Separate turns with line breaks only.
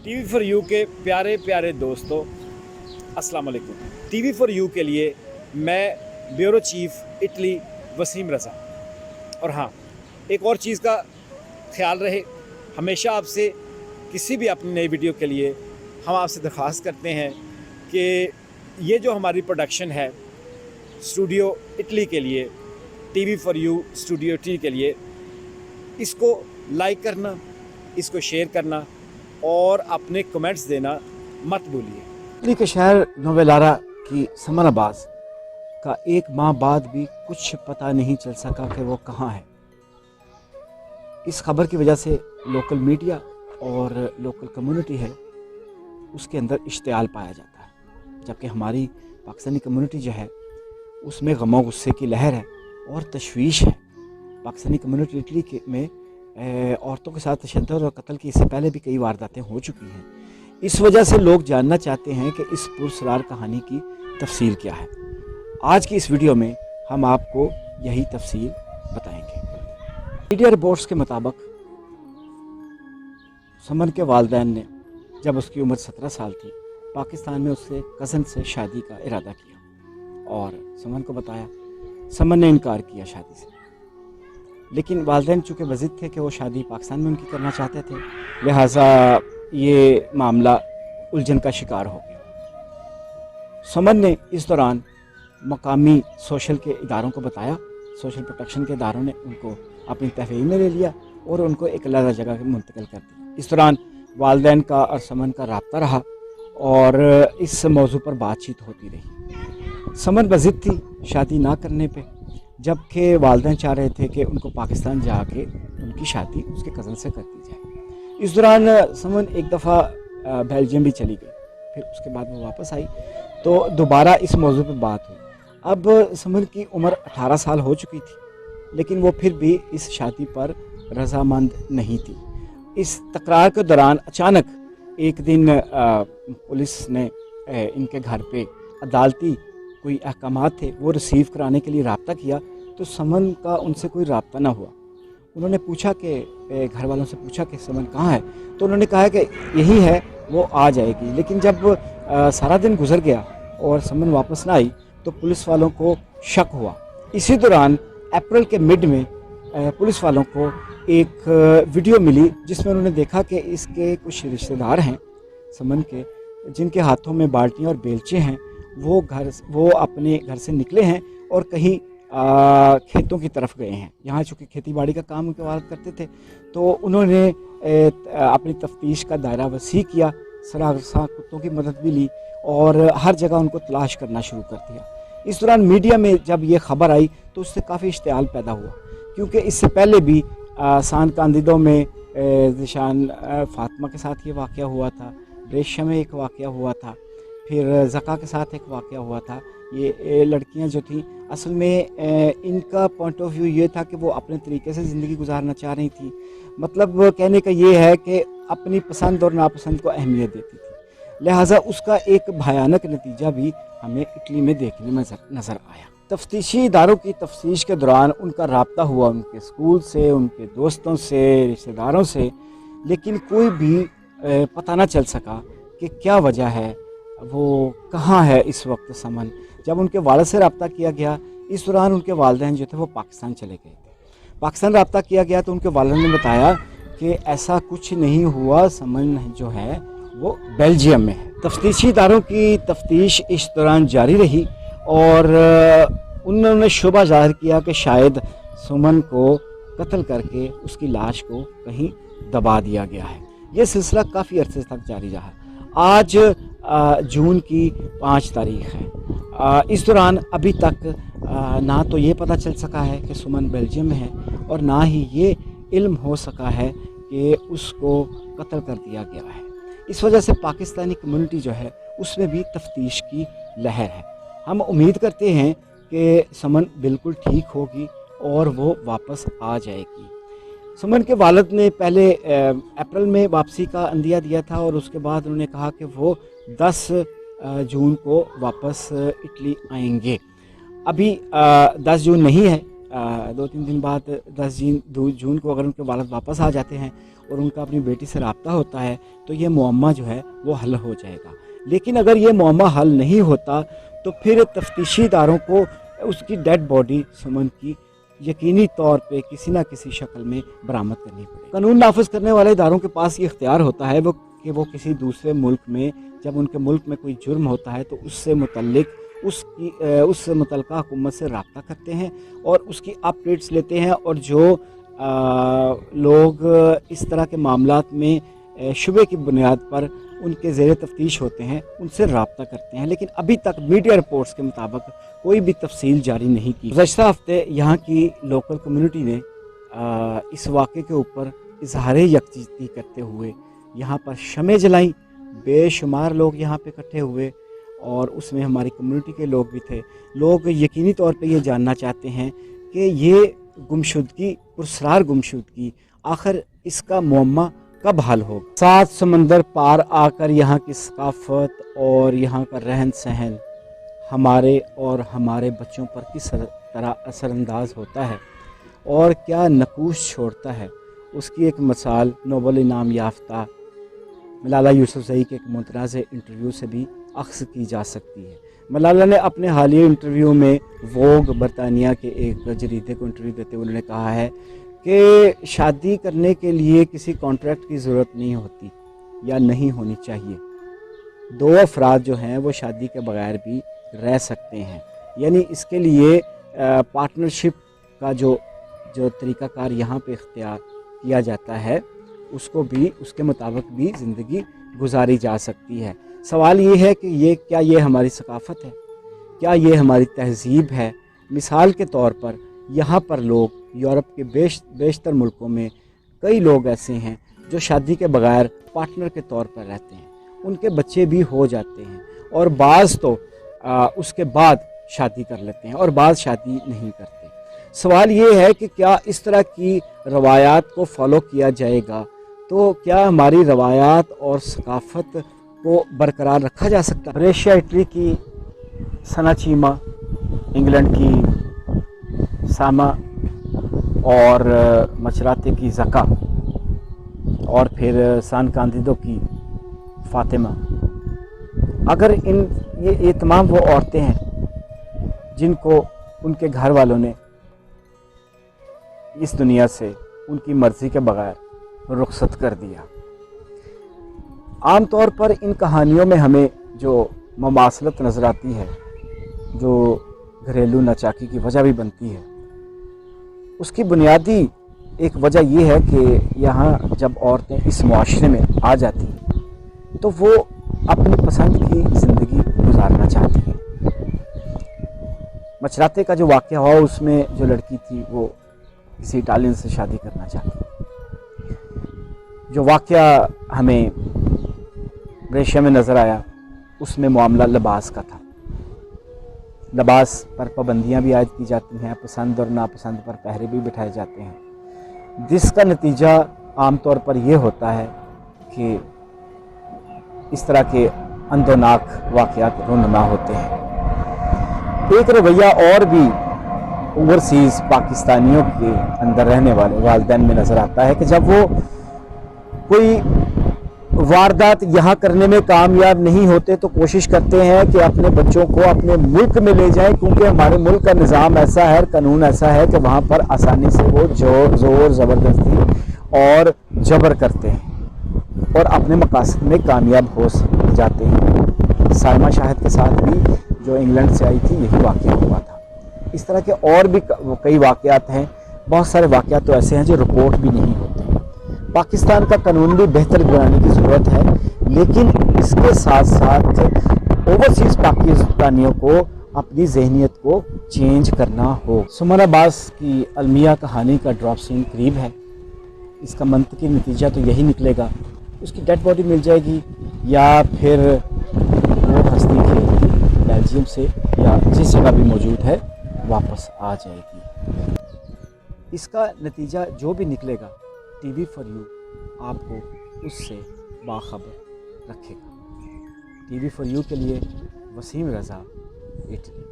TV for you के प्यारे प्यारे दोस्तों, अस्सलाम वालेकुम। टीवी फॉर यू के लिए मैं ब्यूरो चीफ इटली वसीम रज़ा। और हाँ, एक और चीज़ का ख्याल रहे, हमेशा आपसे किसी भी अपनी नई वीडियो के लिए हम आपसे दरख्वास्त करते हैं कि ये जो हमारी प्रोडक्शन है स्टूडियो इटली के लिए, TV for you studio Italy के लिए, इसको लाइक करना, इसको शेयर करना और अपने कमेंट्स देना मत भूलिए।
इटली के शहर नोवेलारा की समन अब्बास का एक माह बाद भी कुछ पता नहीं चल सका कि वो कहाँ है। इस खबर की वजह से लोकल मीडिया और लोकल कम्युनिटी है उसके अंदर इश्तियाल पाया जाता है, जबकि हमारी पाकिस्तानी कम्युनिटी जो है उसमें गम और गुस्से की लहर है और तशवीश है। पाकिस्तानी कम्युनिटी इटली के में औरतों के साथ तशद्दुद और कत्ल की इससे पहले भी कई वारदातें हो चुकी हैं। इस वजह से लोग जानना चाहते हैं कि इस पुरस्रार कहानी की तफसील क्या है। आज की इस वीडियो में हम आपको यही तफसील बताएंगे। मीडिया रिपोर्ट्स के मुताबिक समन के वालिदैन ने जब उसकी उम्र 17 साल थी पाकिस्तान में उससे कज़न से शादी का इरादा किया और समन को बताया। समन ने इनकार किया शादी से, लेकिन वालिदैन चूँकि वज़िद थे कि वो शादी पाकिस्तान में उनकी करना चाहते थे, लिहाजा ये मामला उलझन का शिकार हो गया। समन ने इस दौरान मकामी सोशल के इदारों को बताया। सोशल प्रोटेक्शन के इदारों ने उनको अपनी तहवील में ले लिया और उनको एक अलग जगह में मुंतकिल कर दिया। इस दौरान वालिदैन का और समन का रब्ता रहा और इस मौजू पर बातचीत होती रही। समन वज़िद थी शादी ना करने पे, जबकि वालिदैन चाह रहे थे कि उनको पाकिस्तान जाके उनकी शादी उसके कज़न से कर दी जाए। इस दौरान समन एक दफ़ा बेल्जियम भी चली गई, फिर उसके बाद वो वापस आई तो दोबारा इस मौजू पर बात हुई। अब समन की उम्र 18 साल हो चुकी थी, लेकिन वो फिर भी इस शादी पर रजामंद नहीं थी। इस तकरार के दौरान अचानक एक दिन पुलिस ने इनके घर पे अदालती कोई अहकामात थे वो रिसीव कराने के लिए रब्ता किया, तो समन का उनसे कोई रब्ता ना हुआ। उन्होंने पूछा कि घर वालों से पूछा कि समन कहाँ है, तो उन्होंने कहा कि यही है, वो आ जाएगी। लेकिन जब सारा दिन गुजर गया और समन वापस ना आई तो पुलिस वालों को शक हुआ। इसी दौरान अप्रैल के मिड में पुलिस वालों को एक वीडियो मिली जिसमें उन्होंने देखा कि इसके कुछ रिश्तेदार हैं समन के, जिनके हाथों में बाल्टियाँ और बेलचे हैं। वो अपने घर से निकले हैं और कहीं खेतों की तरफ गए हैं। यहाँ चूँकि खेती बाड़ी का काम उनके वालिद करते थे, तो उन्होंने अपनी तफ्तीश का दायरा वसी किया, सराहसां कुत्तों की मदद भी ली और हर जगह उनको तलाश करना शुरू कर दिया। इस दौरान मीडिया में जब ये खबर आई तो उससे काफ़ी इश्तियाल पैदा हुआ, क्योंकि इससे पहले भी सान कांदिदो में निशान फातिमा के साथ ये वाक़या हुआ था, ब्रेशिया में एक वाक़या हुआ था, फिर ज़का के साथ एक वाक़या हुआ था। ये लड़कियां जो थीं असल में इनका पॉइंट ऑफ व्यू ये था कि वो अपने तरीके से ज़िंदगी गुजारना चाह रही थी। मतलब कहने का ये है कि अपनी पसंद और नापसंद को अहमियत देती थी, लिहाजा उसका एक भयानक नतीजा भी हमें इटली में देखने में नज़र आया। तफ्तीशी इदारों की तफ्तीश के दौरान उनका रब्ता हुआ उनके स्कूल से, उनके दोस्तों से, रिश्तेदारों से, लेकिन कोई भी पता ना चल सका कि क्या वजह है, वो कहाँ है इस वक्त समन। जब उनके वालिद से रब्ता किया गया, इस दौरान उनके वालिदैन जो थे वो पाकिस्तान चले गए थे। पाकिस्तान रब्ता किया गया तो उनके वालिद ने बताया कि ऐसा कुछ नहीं हुआ, समन जो है वो बेल्जियम में है। तफ्तीशी इदारों की तफ्तीश इस दौरान जारी रही और उन्होंने शुबा ज़ाहिर किया कि शायद सुमन को कत्ल करके उसकी लाश को कहीं दबा दिया गया है। ये सिलसिला काफ़ी अरसे तक जारी रहा। आज जून की 5 तारीख है। इस दौरान अभी तक ना तो ये पता चल सका है कि सुमन बेल्जियम में है और ना ही ये इल्म हो सका है कि उसको कत्ल कर दिया गया है। इस वजह से पाकिस्तानी कम्युनिटी जो है उसमें भी तफ्तीश की लहर है। हम उम्मीद करते हैं कि समन बिल्कुल ठीक होगी और वो वापस आ जाएगी। समन के वालिद ने पहले अप्रैल में वापसी का अंदिया दिया था और उसके बाद उन्होंने कहा कि वो 10 जून को वापस इटली आएंगे। अभी 10 जून नहीं है, 2-3 दिन बाद 10 जून को अगर उनके वालिद वापस आ जाते हैं और उनका अपनी बेटी से रब्ता होता है तो ये मुअम्मा जो है वो हल हो जाएगा। लेकिन अगर ये मुअम्मा हल नहीं होता तो फिर तफ्तीशी इदारों को उसकी डेड बॉडी सुमन की यकीनी तौर पे किसी ना किसी शक्ल में बरामद करनी पड़ेगी। कानून नाफिज करने वाले इदारों के पास ये इख्तियार होता है वो किसी दूसरे मुल्क में जब उनके मुल्क में कोई जुर्म होता है तो उससे मुतल्लिक उस मुतल्लिका हुकूमत से रब्ता करते हैं और उसकी अपडेट्स लेते हैं, और जो लोग इस तरह के मामलात में शुबे की बुनियाद पर उनके ज़ेर तफ्तीश होते हैं उनसे रब्ता करते हैं। लेकिन अभी तक मीडिया रिपोर्ट्स के मुताबिक कोई भी तफसील जारी नहीं की। गुज़श्ता हफ्ते यहाँ की लोकल कम्युनिटी ने इस वाक़े के ऊपर इजहार यकजहती करते हुए यहाँ पर शमें जलाई। बेशुमार लोग यहाँ पे इकट्ठे हुए और उसमें हमारी कम्युनिटी के लोग भी थे। लोग यकीनी तौर पे ये जानना चाहते हैं कि ये गुमशुदगी, पुरस्रार गुमशुदगी, आखिर इसका मुअम्मा कब हल होगा। 7 समंदर पार आकर यहाँ की सकाफत और यहाँ का रहन सहन हमारे और हमारे बच्चों पर किस तरह असरअंदाज होता है और क्या नकूश छोड़ता है, उसकी एक मिसाल नोबल इनाम याफ्ता मलाला यूसुफजई के एक मुतनाज़ इंटरव्यू से भी अक्स की जा सकती है। मलाला ने अपने हालिया इंटरव्यू में वोग बरतानिया के एक जरीदे को इंटरव्यू देते हुए उन्होंने कहा है कि शादी करने के लिए किसी कॉन्ट्रैक्ट की ज़रूरत नहीं होती या नहीं होनी चाहिए। 2 अफराद जो हैं वो शादी के बगैर भी रह सकते हैं। यानी इसके लिए पार्टनरशिप का जो तरीक़ाकार यहाँ पे इख्तियार किया जाता है उसको भी उसके मुताबिक भी ज़िंदगी गुजारी जा सकती है। सवाल ये है कि क्या ये हमारी सकाफ़त है, क्या ये हमारी तहज़ीब है। मिसाल के तौर पर यहाँ पर लोग यूरोप के बेशतर मुल्कों में कई लोग ऐसे हैं जो शादी के बगैर पार्टनर के तौर पर रहते हैं, उनके बच्चे भी हो जाते हैं और बाज़ तो उसके बाद शादी कर लेते हैं और बाज़ शादी नहीं करते। सवाल ये है कि क्या इस तरह की रवायात को फॉलो किया जाएगा तो क्या हमारी रवायात और सकाफ़त को बरकरार रखा जा सकता है। ब्रेशिया इटली की सना चीमा, इंग्लैंड की सामा और मचराते की ज़का और फिर सान कांदिदो की फ़ातिमा, अगर ये तमाम वो औरतें हैं जिनको उनके घर वालों ने इस दुनिया से उनकी मर्ज़ी के बगैर रुखसत कर दिया। आम तौर पर इन कहानियों में हमें जो ममासलत नज़र आती है, जो घरेलू नाचाकी की वजह भी बनती है, उसकी बुनियादी एक वजह यह है कि यहाँ जब औरतें इस मुआशरे में आ जाती हैं तो वो अपनी पसंद की ज़िंदगी गुजारना चाहती हैं। मचराते का जो वाक़या हुआ उसमें जो लड़की थी वो किसी इटालियन से शादी करना चाहती। जो वाक़या हमें ब्रेशिया में नज़र आया उसमें मामला लिबास का था। लिबास पर पाबंदियाँ भी आयद की जाती हैं, पसंद और नापसंद पर पहरे भी बिठाए जाते हैं, जिसका नतीजा आम तौर पर यह होता है कि इस तरह के अंदोनाक वाक़यात रुनुमा होते हैं। एक रवैया और भी ओवरसीज़ पाकिस्तानियों के अंदर रहने वाले वालिदैन में नज़र आता है कि जब वो कोई वारदात यहाँ करने में कामयाब नहीं होते तो कोशिश करते हैं कि अपने बच्चों को अपने मुल्क में ले जाएं, क्योंकि हमारे मुल्क का निज़ाम ऐसा है, कानून ऐसा है कि वहाँ पर आसानी से वो ज़ोर ज़बरदस्ती और जबर करते हैं और अपने मकासद में कामयाब हो जाते हैं। सालमा शाहिद के साथ भी जो इंग्लैंड से आई थी यही वाक़या हुआ था। इस तरह के और भी कई वाक़यात हैं। बहुत सारे वाक़यात तो ऐसे हैं जो रिपोर्ट भी नहीं होते। पाकिस्तान का कानून भी बेहतर बनाने की ज़रूरत है, लेकिन इसके साथ साथ ओवरसीज़ पाकिस्तानियों को अपनी जहनीत को चेंज करना हो। सुमन अब्बास की अलमिया कहानी का ड्रॉप सीन करीब है। इसका मंतकी नतीजा तो यही निकलेगा, उसकी डेड बॉडी मिल जाएगी या फिर वो हस्ती खेल बेल्जियम से या जिस जगह भी मौजूद है वापस आ जाएगी। इसका नतीजा जो भी निकलेगा TV फॉर यू आपको उससे बाखबर रखेगा। TV फॉर यू के लिए वसीम रज़ा, इटली।